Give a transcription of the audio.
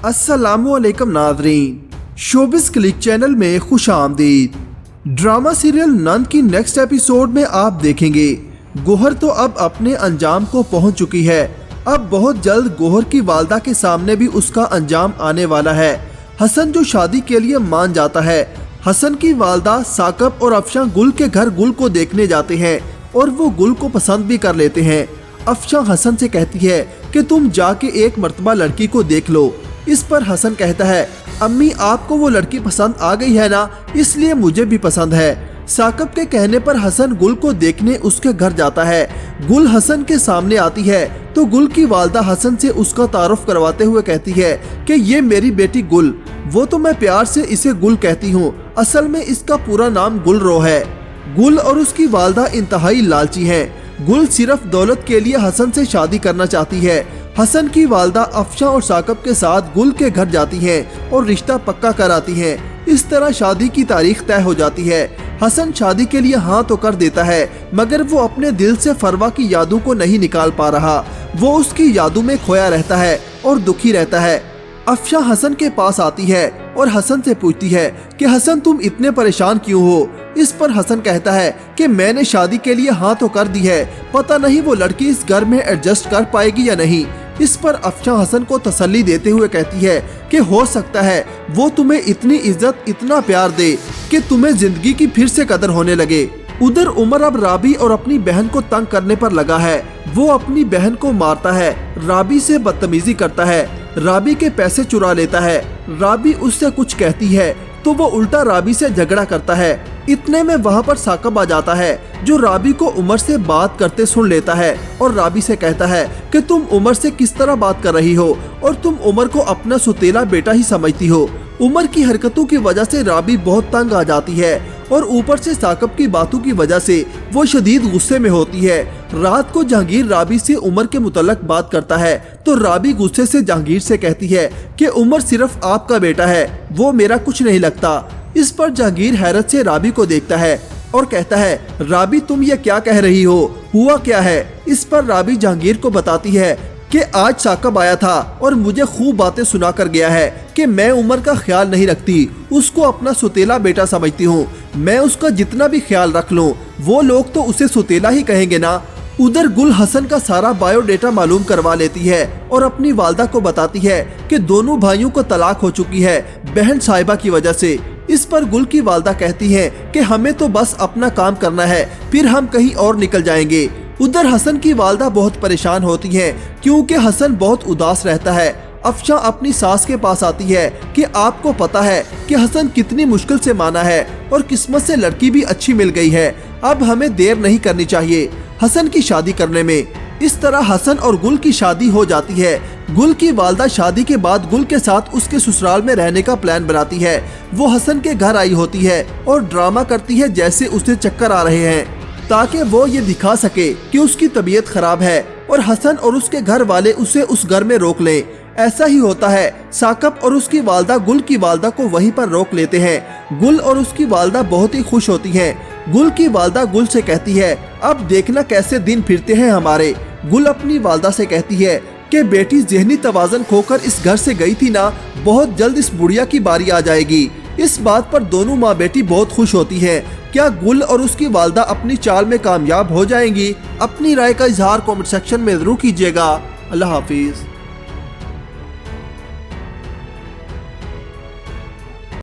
अस्सलामुअलैकुम नाज़रीन, showbiz click channel में खुश आमदीद। ड्रामा सीरियल नन की नेक्स्ट एपिसोड में आप देखेंगे गोहर तो अब अपने अंजाम को पहुंच चुकी है। अब बहुत जल्द गोहर की वालदा के सामने भी उसका अंजाम आने वाला है। हसन जो शादी के लिए मान जाता है। हसन की वालदा साकब और अफशा गुल के घर गुल को देखने जाते हैं और वो गुल को पसंद भी कर लेते हैं। अफशा हसन से कहती है कि तुम जाके एक मर्तबा लड़की को देख लो। इस पर हसन कहता है, अम्मी आपको वो लड़की पसंद आ गई है ना, इसलिए मुझे भी पसंद है। साकब के कहने पर हसन गुल को देखने उसके घर जाता है। गुल हसन के सामने आती है तो गुल की वालदा हसन से उसका तारुफ करवाते हुए कहती है कि ये मेरी बेटी गुल, वो तो मैं प्यार से इसे गुल कहती हूँ, असल में इसका पूरा नाम गुलरो है। गुल और उसकी वालदा इंतहाई लालची हैं। गुल सिर्फ दौलत के लिए हसन से शादी करना चाहती है। हसन की वालदा अफशा और साकब के साथ गुल के घर जाती हैं और रिश्ता पक्का कराती हैं। इस तरह शादी की तारीख तय हो जाती है। हसन शादी के लिए हाँ तो कर देता है, मगर वो अपने दिल से फरवा की यादों को नहीं निकाल पा रहा। वो उसकी यादों में खोया रहता है और दुखी रहता है। अफशा हसन के पास आती है और हसन से पूछती है कि हसन तुम इतने परेशान क्यों हो। इस पर हसन कहता है कि मैंने शादी के लिए हाँ तो कर दी है, पता नहीं वो लड़की इस घर में एडजस्ट कर पाएगी या नहीं। इस पर अफशा हसन को तसल्ली देते हुए कहती है कि हो सकता है वो तुम्हें इतनी इज्जत इतना प्यार दे कि तुम्हें जिंदगी की फिर से कदर होने लगे। उधर उमर अब राबी और अपनी बहन को तंग करने पर लगा है। वो अपनी बहन को मारता है, राबी से बदतमीजी करता है, राबी के पैसे चुरा लेता है। राबी उससे कुछ कहती है तो वो उल्टा राबी से झगड़ा करता है। इतने में वहाँ पर साकब आ जाता है जो राबी को उमर से बात करते सुन लेता है और राबी से कहता है कि तुम उमर से किस तरह बात कर रही हो और तुम उमर को अपना सुतेला बेटा ही समझती हो। उमर की हरकतों की वजह से राबी बहुत तंग आ जाती है और ऊपर से साकब की बातों की वजह से वो शदीद गुस्से में होती है। रात को जहांगीर राबी से उमर के मुतल्लक बात करता है तो राबी गुस्से से जहांगीर से कहती है कि उमर सिर्फ आपका बेटा है, वो मेरा कुछ नहीं लगता। इस पर जहांगीर हैरत से राबी को देखता है और कहता है, राबी तुम ये क्या कह रही हो, हुआ क्या है। इस पर राबी जहांगीर को बताती है कि आज साकब आया था और मुझे खूब बातें सुना कर गया है कि मैं उमर का ख्याल नहीं रखती, उसको अपना सुतेला बेटा समझती हूँ। मैं उसका जितना भी ख्याल रख लूँ वो लोग तो उसे सुतेला ही कहेंगे ना। उधर गुल हसन का सारा बायोडेटा मालूम करवा लेती है और अपनी वालदा को बताती है कि दोनों भाइयों को तलाक हो चुकी है बहन साहिबा की वजह से। इस पर गुल की वालदा कहती है कि हमें तो बस अपना काम करना है, फिर हम कहीं और निकल जाएंगे। उधर हसन की वालदा बहुत परेशान होती है क्योंकि हसन बहुत उदास रहता है। अफशा अपनी सास के पास आती है कि आपको पता है कि हसन कितनी मुश्किल से माना है और किस्मत से लड़की भी अच्छी मिल गई है, अब हमें देर नहीं करनी चाहिए हसन की शादी करने में। इस तरह हसन और गुल की शादी हो जाती है। गुल की वालदा शादी के बाद गुल के साथ उसके ससुराल में रहने का प्लान बनाती है। वो हसन के घर आई होती है और ड्रामा करती है जैसे उसे चक्कर आ रहे हैं, ताकि वो ये दिखा सके कि उसकी तबीयत खराब है और हसन और उसके घर वाले उसे उस घर में रोक लें। ऐसा ही होता है। साकब और उसकी वालदा गुल की वालदा को वहीं पर रोक लेते हैं। गुल और उसकी वालदा बहुत ही खुश होती हैं। गुल की वालदा गुल से कहती है, अब देखना कैसे दिन फिरते हैं हमारे। गुल अपनी वालदा से कहती है कि बेटी ज़हनी तवाज़ुन खोकर इस घर से गई थी ना, बहुत जल्द इस बुढ़िया की बारी आ जाएगी। इस बात पर दोनों माँ बेटी बहुत खुश होती हैं। क्या गुल और उसकी वालदा अपनी चाल में कामयाब हो जाएंगी? अपनी राय का इजहार कमेंट सेक्शन में जरूर कीजिएगा। अल्लाह हाफिज।